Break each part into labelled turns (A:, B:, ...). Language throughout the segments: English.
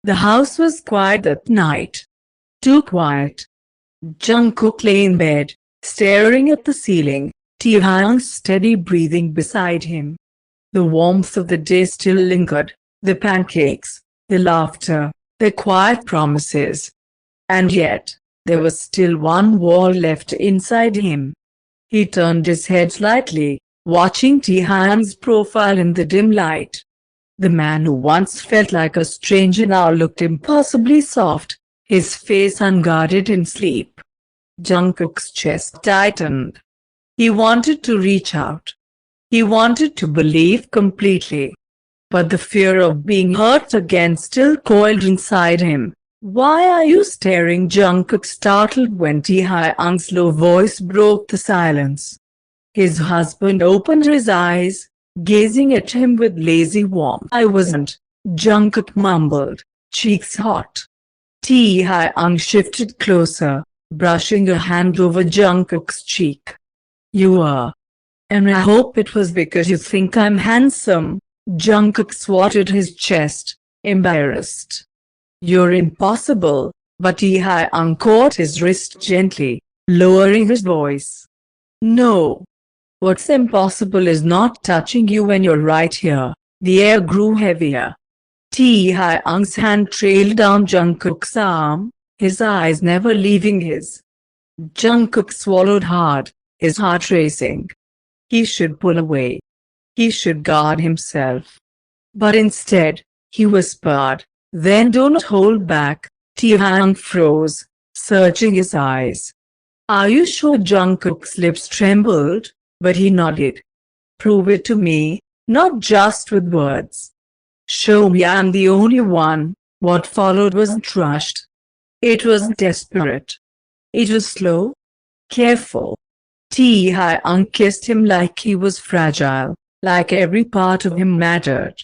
A: The house was quiet that night. Too quiet. Jungkook lay in bed, staring at the ceiling, Taehyung's steady breathing beside him. The warmth of the day still lingered, the pancakes, the laughter, the quiet promises. And yet, there was still one wall left inside him. He turned his head slightly, watching Taehyung's profile in the dim light. The man who once felt like a stranger now looked impossibly soft, his face unguarded in sleep. Jungkook's chest tightened. He wanted to reach out. He wanted to believe completely. But the fear of being hurt again still coiled inside him. "Why are you staring?" Jungkook startled when Taehyung's low voice broke the silence. His husband opened his eyes, gazing at him with lazy warmth. "I wasn't," Jungkook mumbled, cheeks hot. Taehyung shifted closer, brushing a hand over Jungkook's cheek. "You were. And I hope it was because you think I'm handsome." Jungkook swatted his chest, embarrassed. "You're impossible," but Taehyung caught his wrist gently, lowering his voice. "No. What's impossible is not touching you when you're right here." The air grew heavier. Taehyung's hand trailed down Jungkook's arm, his eyes never leaving his. Jungkook swallowed hard, his heart racing. He should pull away. He should guard himself. But instead, he whispered, "Then don't hold back." Taehyung froze, searching his eyes. "Are you sure?" Jungkook's lips trembled, but he nodded. "Prove it to me, not just with words. Show me I'm the only one." What followed wasn't rushed. It wasn't desperate. It was slow, careful. Taehyung kissed him like he was fragile, like every part of him mattered.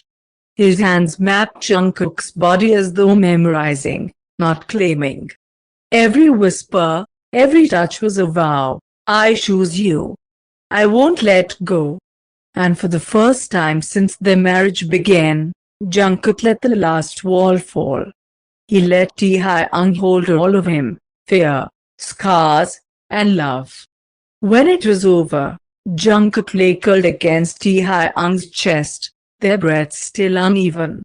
A: His hands mapped Jungkook's body as though memorizing, not claiming. Every whisper, every touch was a vow. "I choose you. I won't let go." And for the first time since their marriage began, Jungkook let the last wall fall. He let Taehyung hold all of him, fear, scars, and love. When it was over, Jungkook lay curled against Taehyung's chest, their breaths still uneven.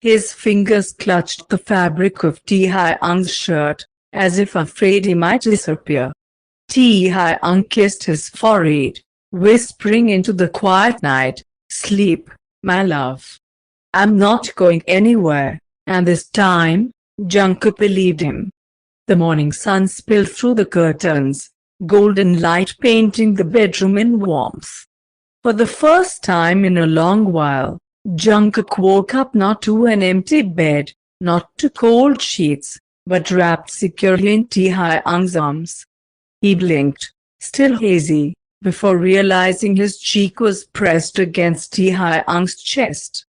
A: His fingers clutched the fabric of Taehyung's shirt, as if afraid he might disappear. Taehyung kissed his forehead, whispering into the quiet night, "Sleep, my love. I'm not going anywhere." And this time, Jungkook believed him. The morning sun spilled through the curtains, golden light painting the bedroom in warmth. For the first time in a long while, Jungkook woke up not to an empty bed, not to cold sheets, but wrapped securely in Taehyung's arms. He blinked, still hazy, before realizing his cheek was pressed against Taehyung's chest.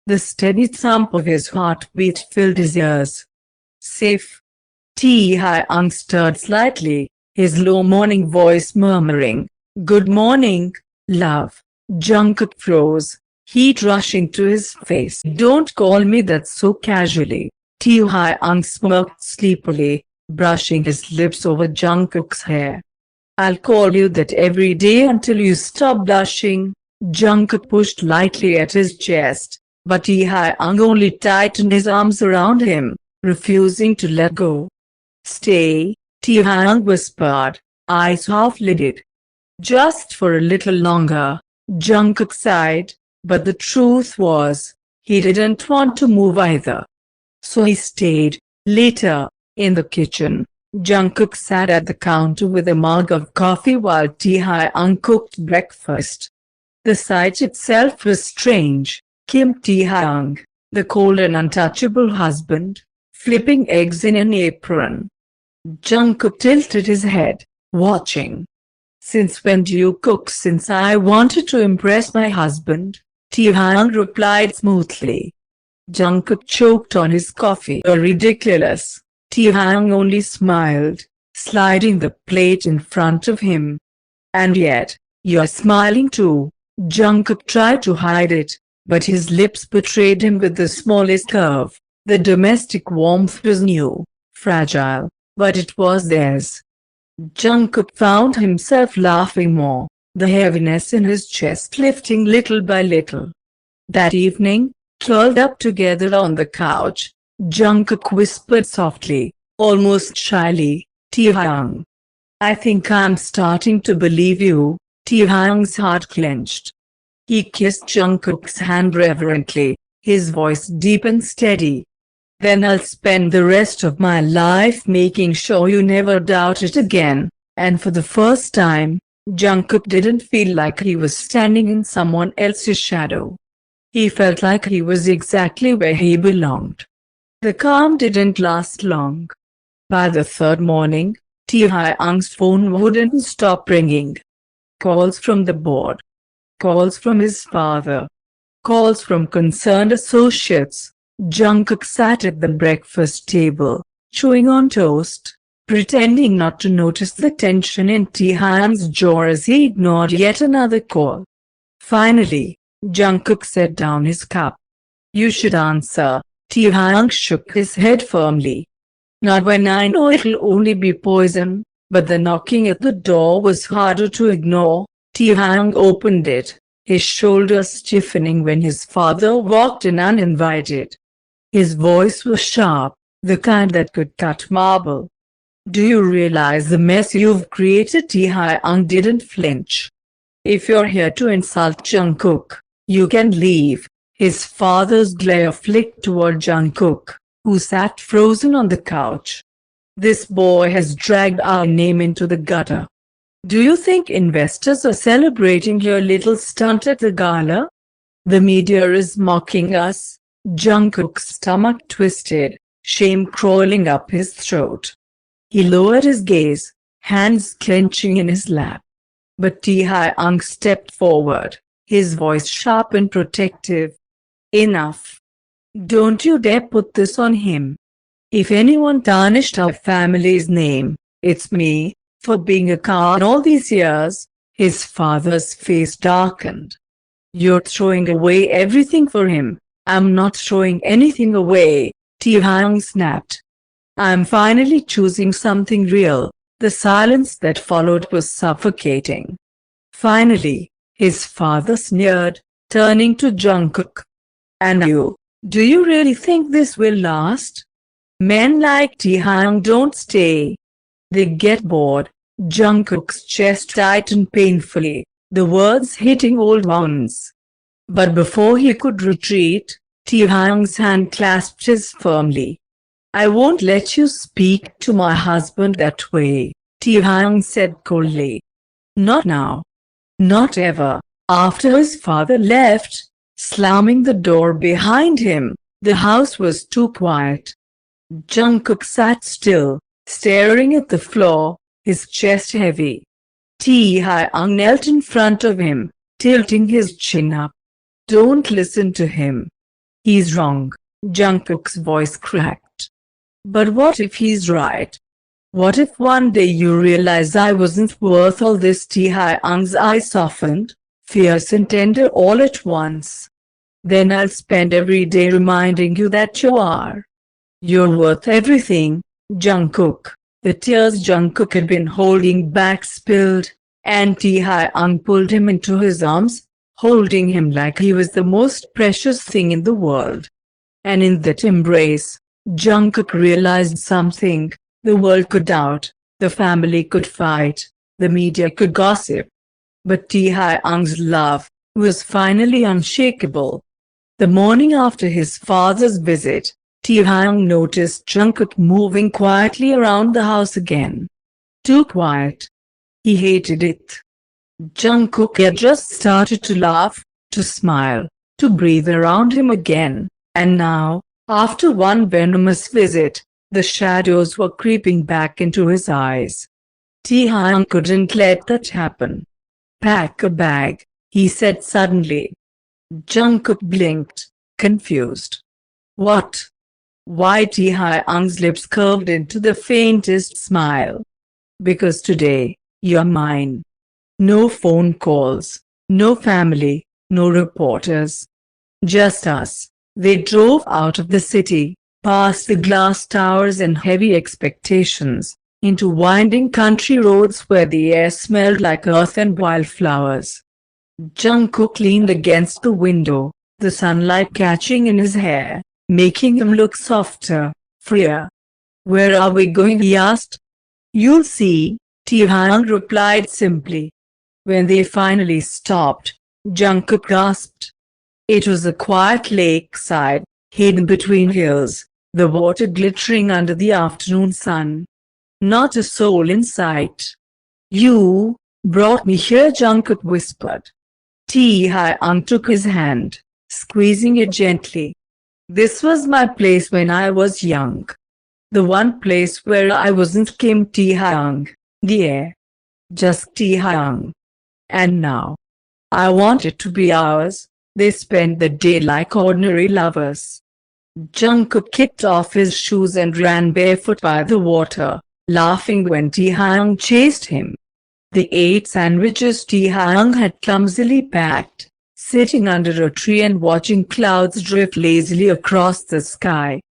A: The steady thump of his heartbeat filled his ears. "Safe." Taehyung stirred slightly, his low morning voice murmuring, "Good morning, love." Jungkook froze, heat rushing to his face. "Don't call me that so casually." Taehyung smirked sleepily, brushing his lips over Jungkook's hair. "I'll call you that every day until you stop blushing." Jungkook pushed lightly at his chest, but Taehyung only tightened his arms around him, refusing to let go. "Stay," Taehyung whispered, eyes half-lidded. "Just for a little longer." Jungkook sighed, but the truth was, he didn't want to move either. So he stayed. Later, in the kitchen, Jungkook sat at the counter with a mug of coffee while Taehyung cooked breakfast. The sight itself was strange. Kim Taehyung, the cold and untouchable husband, flipping eggs in an apron. Jungkook tilted his head, watching. "Since when do you cook?" "Since I wanted to impress my husband," Taehyung replied smoothly. Jungkook choked on his coffee. "Ridiculous." Taehyung only smiled, sliding the plate in front of him. "And yet, you're smiling too." Jungkook tried to hide it, but his lips betrayed him with the smallest curve. The domestic warmth was new, fragile, but it was theirs. Jungkook found himself laughing more, the heaviness in his chest lifting little by little. That evening, curled up together on the couch, Jungkook whispered softly, almost shyly, "Taehyung. I think I'm starting to believe you." Taehyung's heart clenched. He kissed Jungkook's hand reverently, his voice deep and steady. "Then I'll spend the rest of my life making sure you never doubt it again." And for the first time, Jungkook didn't feel like he was standing in someone else's shadow. He felt like he was exactly where he belonged. The calm didn't last long. By the third morning, Taehyung's phone wouldn't stop ringing. Calls from the board. Calls from his father. Calls from concerned associates. Jungkook sat at the breakfast table, chewing on toast, pretending not to notice the tension in Taehyung's jaw as he ignored yet another call. Finally, Jungkook set down his cup. "You should answer." Taehyung shook his head firmly. "Not when I know it'll only be poison." But the knocking at the door was harder to ignore. Taehyung opened it, his shoulders stiffening when his father walked in uninvited. His voice was sharp, the kind that could cut marble. "Do you realize the mess you've created?" Taehyung didn't flinch. "If you're here to insult Jungkook, you can leave." His father's glare flicked toward Jungkook, who sat frozen on the couch. "This boy has dragged our name into the gutter. Do you think investors are celebrating your little stunt at the gala? The media is mocking us." Jungkook's stomach twisted, shame crawling up his throat. He lowered his gaze, hands clenching in his lap. But Taehyung stepped forward, his voice sharp and protective. "Enough. Don't you dare put this on him. If anyone tarnished our family's name, it's me, for being a coward all these years." His father's face darkened. "You're throwing away everything for him." "I'm not throwing anything away," Taehyung snapped. "I'm finally choosing something real." The silence that followed was suffocating. Finally, his father sneered, turning to Jungkook. "And you, do you really think this will last? Men like Taehyung don't stay. They get bored." Jungkook's chest tightened painfully, the words hitting old wounds. But before he could retreat, Taehyung's hand clasped his firmly. "I won't let you speak to my husband that way," Taehyung said coldly. "Not now. Not ever." After his father left, slamming the door behind him, the house was too quiet. Jungkook sat still, staring at the floor, his chest heavy. Taehyung knelt in front of him, tilting his chin up. "Don't listen to him. He's wrong." Jungkook's voice cracked. "But what if he's right? What if one day you realize I wasn't worth all this?" Taehyung's eyes softened, fierce and tender all at once. "Then I'll spend every day reminding you that you are. You're worth everything." Jungkook, the tears Jungkook had been holding back spilled, and Taehyung pulled him into his arms, holding him like he was the most precious thing in the world. And in that embrace, Jungkook realized something. The world could doubt, the family could fight, the media could gossip. But Taehyung's love was finally unshakable. The morning after his father's visit, Taehyung noticed Jungkook moving quietly around the house again. Too quiet. He hated it. Jungkook had just started to laugh, to smile, to breathe around him again, and now, after one venomous visit, the shadows were creeping back into his eyes. Taehyung couldn't let that happen. "Pack a bag," he said suddenly. Jungkook blinked, confused. "What?" Why? Taehyung's lips curved into the faintest smile. "Because today, you're mine. No phone calls, no family, no reporters. Just us." They drove out of the city, past the glass towers and heavy expectations, into winding country roads where the air smelled like earth and wildflowers. Jungkook leaned against the window, the sunlight catching in his hair, making him look softer, freer. "Where are we going?" he asked. "You'll see," Taehyung replied simply. When they finally stopped, Jungkook gasped. It was a quiet lakeside, hidden between hills, the water glittering under the afternoon sun. Not a soul in sight. "You brought me here," Jungkook whispered. Taehyung took his hand, squeezing it gently. "This was my place when I was young. The one place where I wasn't Kim Taehyung, the air. Just Taehyung. And now, I want it to be ours." They spent the day like ordinary lovers. Jungkook kicked off his shoes and ran barefoot by the water, laughing when Taehyung chased him. They ate sandwiches Taehyung had clumsily packed, sitting under a tree and watching clouds drift lazily across the sky.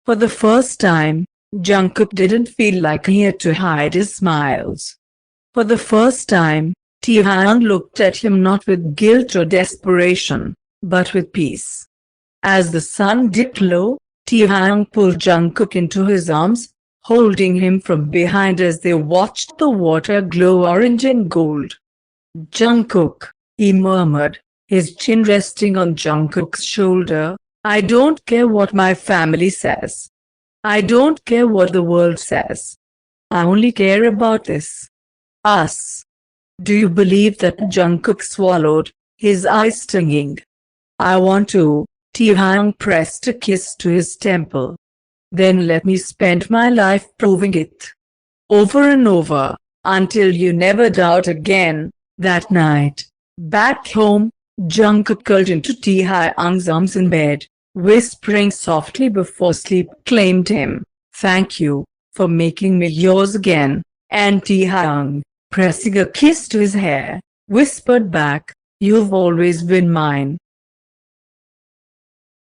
A: For the first time, Jungkook didn't feel like he had to hide his smiles. For the first time, Taehyung looked at him not with guilt or desperation, but with peace. As the sun dipped low, Taehyung pulled Jungkook into his arms, holding him from behind as they watched the water glow orange and gold. "Jungkook," he murmured, his chin resting on Jungkook's shoulder, "I don't care what my family says. I don't care what the world says. I only care about this. Us." "Do you believe that?" Jungkook swallowed, his eyes stinging. "I want to." Taehyung pressed a kiss to his temple. "Then let me spend my life proving it. Over and over, until you never doubt again." That night, back home, Jungkook curled into Taehyung's arms in bed, whispering softly before sleep claimed him, "Thank you, for making me yours again." And Taehyung, pressing a kiss to his hair, whispered back, "You've always been mine."